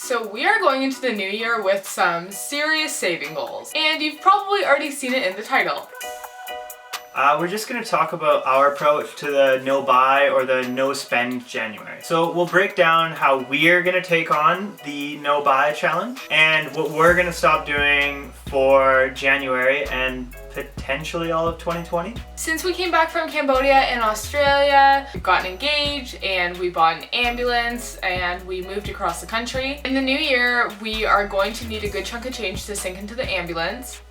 So we are going into the new year with some serious saving goals, and you've probably already seen it in the title. We're just going to talk about our approach to the no buy or the no spend January. So we'll break down how we're going to take on the no buy challenge and what we're going to stop doing for January and potentially all of 2020. Since we came back from Cambodia and Australia, we've gotten engaged and we bought an ambulance and we moved across the country. In the new year, we are going to need a good chunk of change to sink into the ambulance.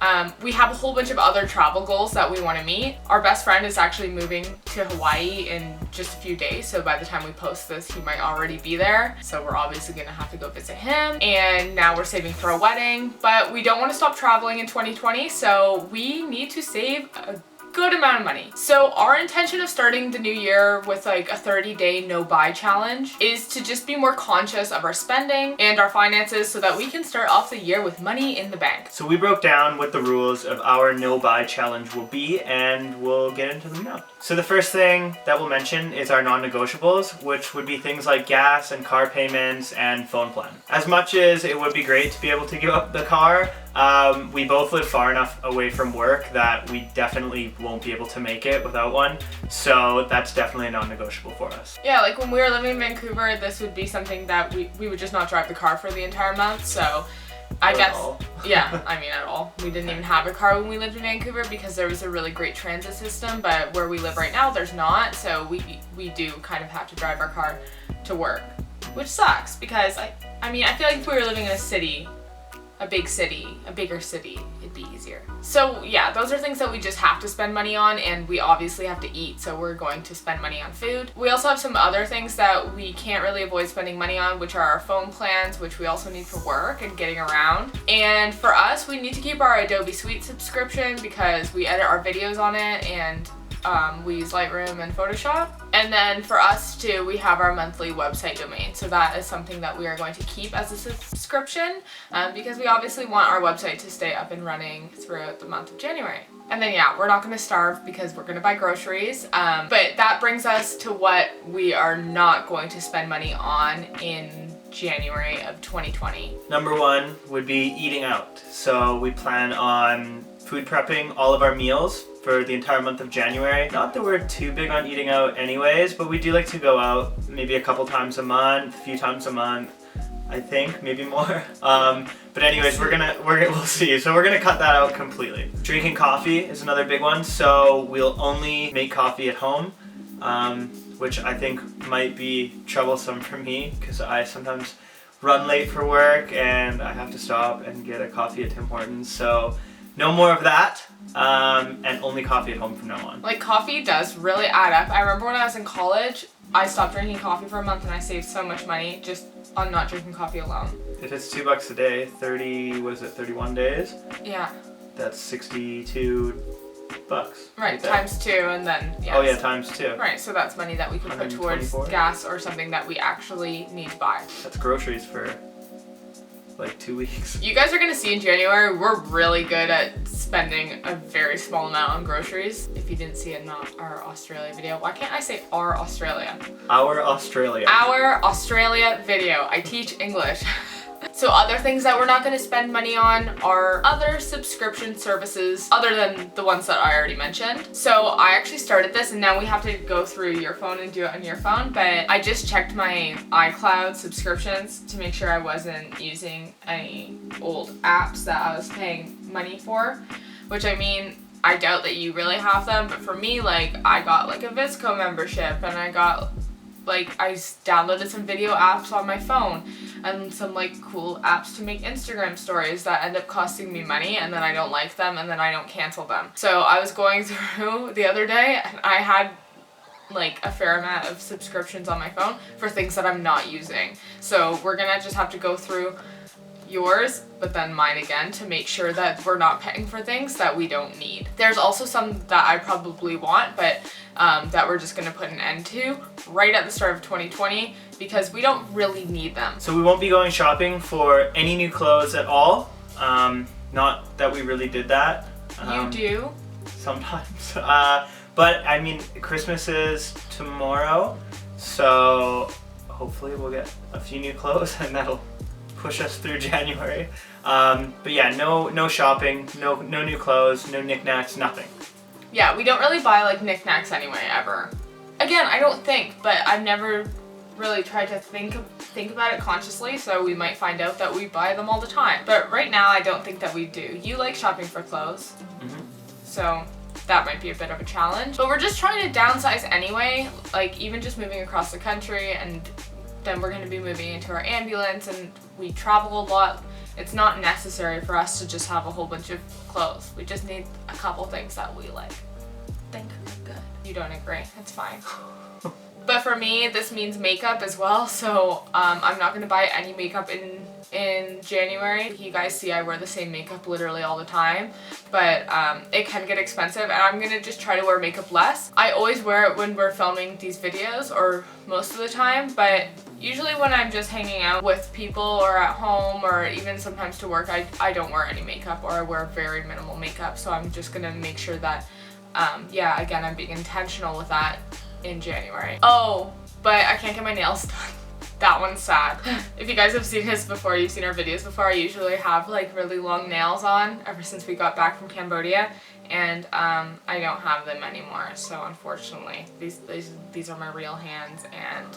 We have a whole bunch of other travel goals that we want to meet. Our best friend is actually moving to Hawaii in just a few days, so by the time we post this, he might already be there. So we're obviously gonna have to go visit him. And now we're saving for a wedding, but we don't want to stop traveling in 2020, so we need to save a good amount of money. So our intention of starting the new year with like a 30-day no buy challenge is to just be more conscious of our spending and our finances so that we can start off the year with money in the bank. So we broke down what the rules of our no buy challenge will be, and we'll get into them now. So the first thing that we'll mention is our non-negotiables, which would be things like gas and car payments and phone plan. As much as it would be great to be able to give up the car, we both live far enough away from work that we definitely won't be able to make it without one. So that's definitely a non-negotiable for us. Yeah, like when we were living in Vancouver, this would be something that we would just not drive the car for the entire month. So I guess, yeah, I mean at all. We didn't even have a car when we lived in Vancouver because there was a really great transit system, but where we live right now, there's not. So we do kind of have to drive our car to work, which sucks because I mean, I feel like if we were living in a city, a bigger city, it'd be easier. So yeah, those are things that we just have to spend money on, and we obviously have to eat, so we're going to spend money on food. We also have some other things that we can't really avoid spending money on, which are our phone plans, which we also need for work and getting around. And for us, we need to keep our Adobe Suite subscription because we edit our videos on it, and we use Lightroom and Photoshop. And then for us too, we have our monthly website domain. So that is something that we are going to keep as a subscription because we obviously want our website to stay up and running throughout the month of January. And then yeah, we're not gonna starve because we're gonna buy groceries. But that brings us to what we are not going to spend money on in January of 2020. Number one would be eating out. So we plan on food prepping all of our meals for the entire month of January. Not that we're too big on eating out anyways, but we do like to go out maybe a couple times a month, a few times a month, I think, maybe more. But anyways, we'll see. So we're gonna cut that out completely. Drinking coffee is another big one. So we'll only make coffee at home, which I think might be troublesome for me because I sometimes run late for work and I have to stop and get a coffee at Tim Hortons. So no more of that, and only coffee at home from now on. Like, coffee does really add up. I remember when I was in college, I stopped drinking coffee for a month and I saved so much money just on not drinking coffee alone. If it's $2 a day, 31 days? Yeah. That's 62 bucks. Right, times 2 and then, yes. Oh yeah, times 2. Right, so that's money that we could put towards gas or something that we actually need to buy. That's groceries for like 2 weeks. You guys are gonna see in January, we're really good at spending a very small amount on groceries. If you didn't see it in our Australia video, why can't I say our Australia? Our Australia. Our Australia video. I teach English. So other things that we're not going to spend money on are other subscription services other than the ones that I already mentioned. So I actually started this and now we have to go through your phone and do it on your phone, but I just checked my iCloud subscriptions to make sure I wasn't using any old apps that I was paying money for, which I mean, I doubt that you really have them, but for me, like, I got like a Visco membership and I downloaded some video apps on my phone and some like cool apps to make Instagram stories that end up costing me money and then I don't like them and then I don't cancel them. So I was going through the other day and I had like a fair amount of subscriptions on my phone for things that I'm not using. So we're gonna just have to go through yours, but then mine again to make sure that we're not paying for things that we don't need. There's also some that I probably want, but that we're just gonna put an end to right at the start of 2020 because we don't really need them. So we won't be going shopping for any new clothes at all. Not that we really did that. You do? Sometimes. But I mean, Christmas is tomorrow, so hopefully we'll get a few new clothes and that'll push us through January. But yeah, no shopping, no new clothes, no knickknacks, nothing. Yeah, we don't really buy like knickknacks anyway, ever. Again, I don't think, but I've never really tried to think about it consciously, so we might find out that we buy them all the time. But right now, I don't think that we do. You like shopping for clothes, so that might be a bit of a challenge. But we're just trying to downsize anyway, like even just moving across the country, and then we're going to be moving into our ambulance, and we travel a lot. It's not necessary for us to just have a whole bunch of clothes. We just need a couple things that we like. Think we're good. You don't agree, it's fine. But for me, this means makeup as well, so I'm not gonna buy any makeup in January. You guys see I wear the same makeup literally all the time, but it can get expensive, and I'm gonna just try to wear makeup less. I always wear it when we're filming these videos, or most of the time, but usually when I'm just hanging out with people or at home or even sometimes to work, I don't wear any makeup, or I wear very minimal makeup, so I'm just gonna make sure that, yeah, again, I'm being intentional with that in January. Oh, but I can't get my nails done. That one's sad. If you guys have seen this before, you've seen our videos before, I usually have like really long nails on ever since we got back from Cambodia, and I don't have them anymore, so unfortunately these are my real hands, and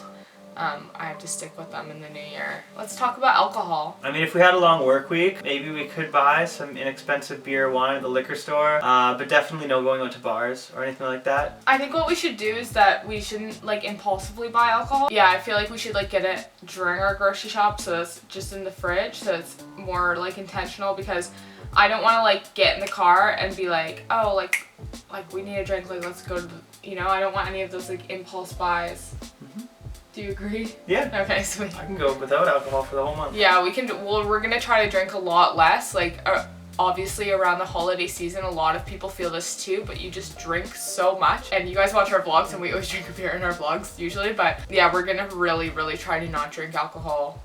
I have to stick with them in the new year. Let's talk about alcohol. I mean, if we had a long work week, maybe we could buy some inexpensive beer or wine at the liquor store, but definitely no going out to bars or anything like that. I think what we should do is that we shouldn't like impulsively buy alcohol. Yeah, I feel like we should like get it during our grocery shop, so it's just in the fridge, so it's more like intentional, because I don't want to like get in the car and be like, oh, like we need a drink, like let's go to the, you know, I don't want any of those like impulse buys. Do you agree? Yeah. Okay, sweet. I can go without alcohol for the whole month. Yeah, we can. Well, we're gonna try to drink a lot less. Like, obviously around the holiday season, a lot of people feel this too, but you just drink so much. And you guys watch our vlogs, and we always drink a beer in our vlogs usually. But yeah, we're gonna really, really try to not drink alcohol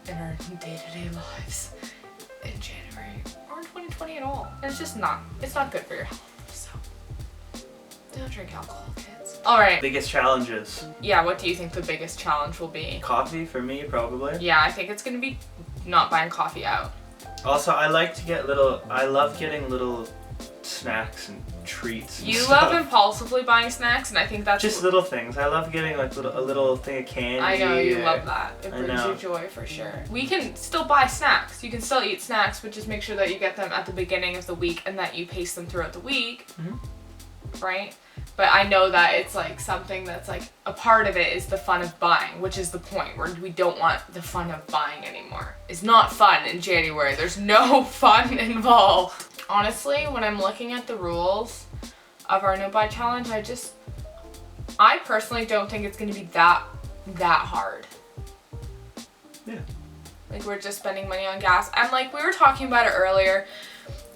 in our day-to-day lives in January or in 2020 at all. And it's just not. It's not good for your health. So don't drink alcohol, kids. All right. Biggest challenges. Yeah, what do you think the biggest challenge will be? Coffee for me, probably. Yeah, I think it's gonna be not buying coffee out. Also, I like to get I love getting little snacks and treats and You stuff. love impulsively buying snacks, and I think that's just little things. I love getting like a little thing of candy. I know, you love that. It I brings know. you joy for sure. We can still buy snacks. You can still eat snacks, but just make sure that you get them at the beginning of the week and that you pace them throughout the week. Right? But I know that it's like something that's like a part of it is the fun of buying, which is the point where we don't want the fun of buying anymore. It's not fun in January. There's no fun involved. Honestly, when I'm looking at the rules of our no buy challenge, I personally don't think it's gonna be that hard. Yeah. Like, we're just spending money on gas. And like we were talking about it earlier,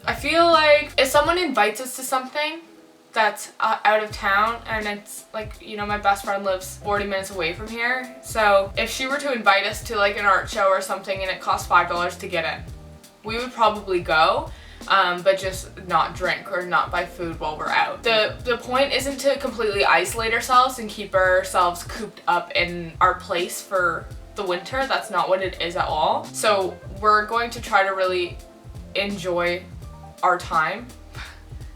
I feel like if someone invites us to something that's out of town, and it's like, you know, my best friend lives 40 minutes away from here, so if she were to invite us to like an art show or something and it costs $5 to get in, we would probably go, but just not drink or not buy food while we're out. The point isn't to completely isolate ourselves and keep ourselves cooped up in our place for the winter. That's not what it is at all. So we're going to try to really enjoy our time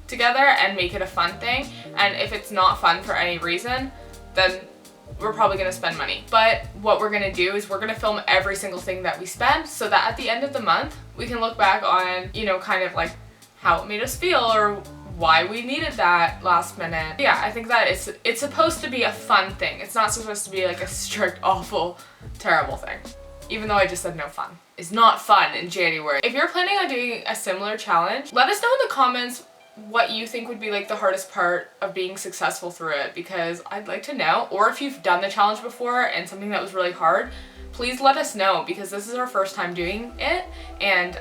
together and make it a fun thing, and if it's not fun for any reason, then we're probably gonna spend money. But what we're gonna do is we're gonna film every single thing that we spend, so that at the end of the month we can look back on, you know, kind of like how it made us feel or why we needed that last minute. Yeah, I think that it's supposed to be a fun thing. It's not supposed to be like a strict, awful, terrible thing. Even though I just said no fun. It's not fun in January. If you're planning on doing a similar challenge, let us know in the comments what you think would be like the hardest part of being successful through it, because I'd like to know. Or if you've done the challenge before and something that was really hard, please let us know, because this is our first time doing it, and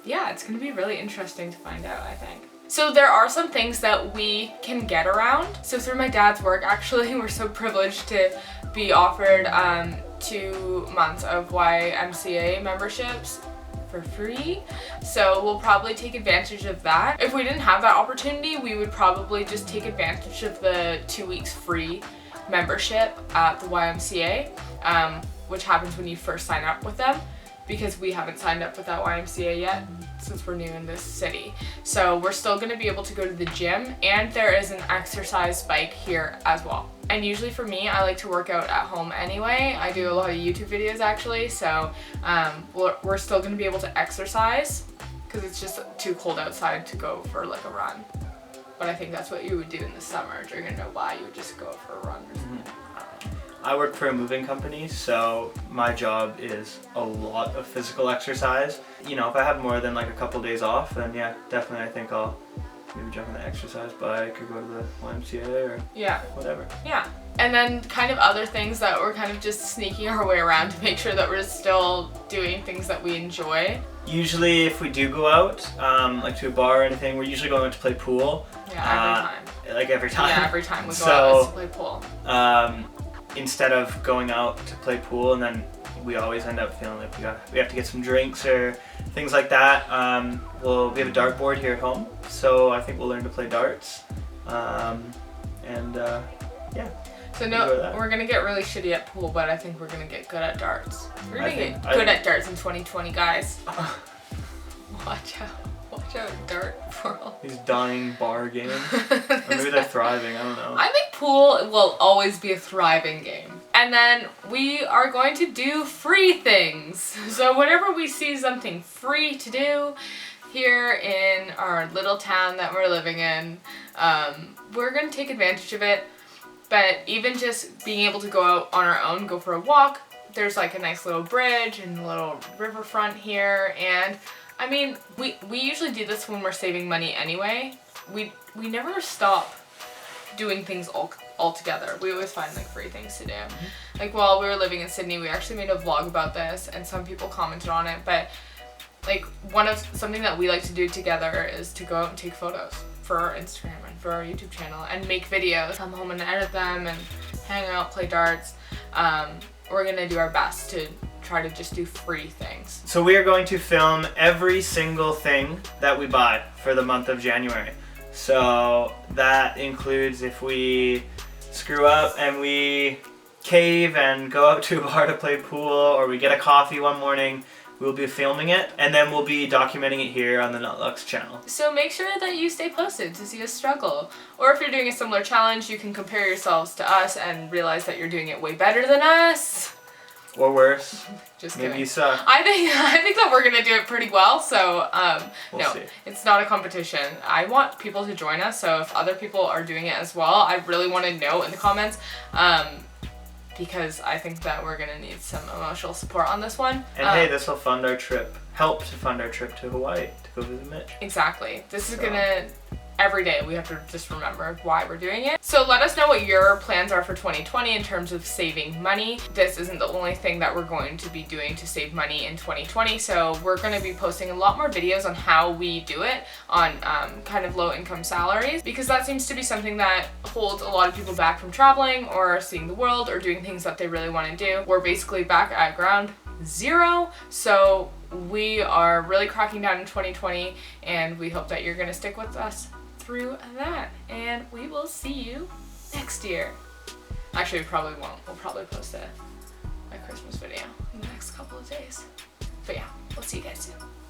yeah, it's gonna be really interesting to find out, I think. So there are some things that we can get around. So through my dad's work, actually, we're so privileged to be offered 2 months of YMCA memberships for free, so we'll probably take advantage of that. If we didn't have that opportunity, we would probably just take advantage of the 2 weeks free membership at the YMCA. which happens when you first sign up with them, because we haven't signed up with that YMCA yet since we're new in this city. So we're still gonna be able to go to the gym, and there is an exercise bike here as well. And usually for me, I like to work out at home anyway. I do a lot of YouTube videos actually, so we're still gonna be able to exercise because it's just too cold outside to go for like a run. But I think that's what you would do in the summer during July. You would just go for a run or something. I work for a moving company, so my job is a lot of physical exercise. You know, if I have more than like a couple days off, then yeah, definitely I think I'll maybe jump on the exercise bike or go to the YMCA or whatever. Yeah. And then kind of other things that we're kind of just sneaking our way around to make sure that we're still doing things that we enjoy. Usually if we do go out, like to a bar or anything, we're usually going out to play pool. Yeah, every time. Like every time. Yeah, every time we go out is to play pool. Instead of going out to play pool, and then we always end up feeling like we have to get some drinks or things like that. Well, we have a dart board here at home, so I think we'll learn to play darts. Yeah. So no, we're gonna get really shitty at pool, but I think we're gonna get good at darts. We're gonna get good at darts in 2020, guys. Watch out. Watch out, dart world. These dying bar games. Or maybe they're thriving, I don't know. I think pool will always be a thriving game. And then we are going to do free things. So whenever we see something free to do here in our little town that we're living in, we're gonna take advantage of it. But even just being able to go out on our own, go for a walk, there's like a nice little bridge and a little riverfront here, and I mean, we usually do this when we're saving money anyway. We never stop doing things all together. We always find like free things to do. Like while we were living in Sydney, we actually made a vlog about this, and some people commented on it, but like something that we like to do together is to go out and take photos for our Instagram and for our YouTube channel and make videos, come home and edit them and hang out, play darts. We're gonna do our best to try to just do free things. So we are going to film every single thing that we buy for the month of January. So that includes if we screw up and we cave and go out to a bar to play pool, or we get a coffee one morning, we'll be filming it, and then we'll be documenting it here on the NOT-LUX channel. So make sure that you stay posted to see us struggle. Or if you're doing a similar challenge, you can compare yourselves to us and realize that you're doing it way better than us. Or worse. Just maybe kidding. You suck. I think that we're gonna do it pretty well. So we'll see. It's not a competition. I want people to join us. So if other people are doing it as well, I really want to know in the comments. Because I think that we're gonna need some emotional support on this one. And hey, this will fund our trip. Help to fund our trip to Hawaii to go visit Mitch. Exactly. This is gonna. Every day we have to just remember why we're doing it. So let us know what your plans are for 2020 in terms of saving money. This isn't the only thing that we're going to be doing to save money in 2020. So we're going to be posting a lot more videos on how we do it on kind of low income salaries, because that seems to be something that holds a lot of people back from traveling or seeing the world or doing things that they really want to do. We're basically back at ground zero. So we are really cracking down in 2020, and we hope that you're going to stick with us through that, and we will see you next year. Actually, we probably won't. We'll probably post a Christmas video in the next couple of days. But yeah, we'll see you guys soon.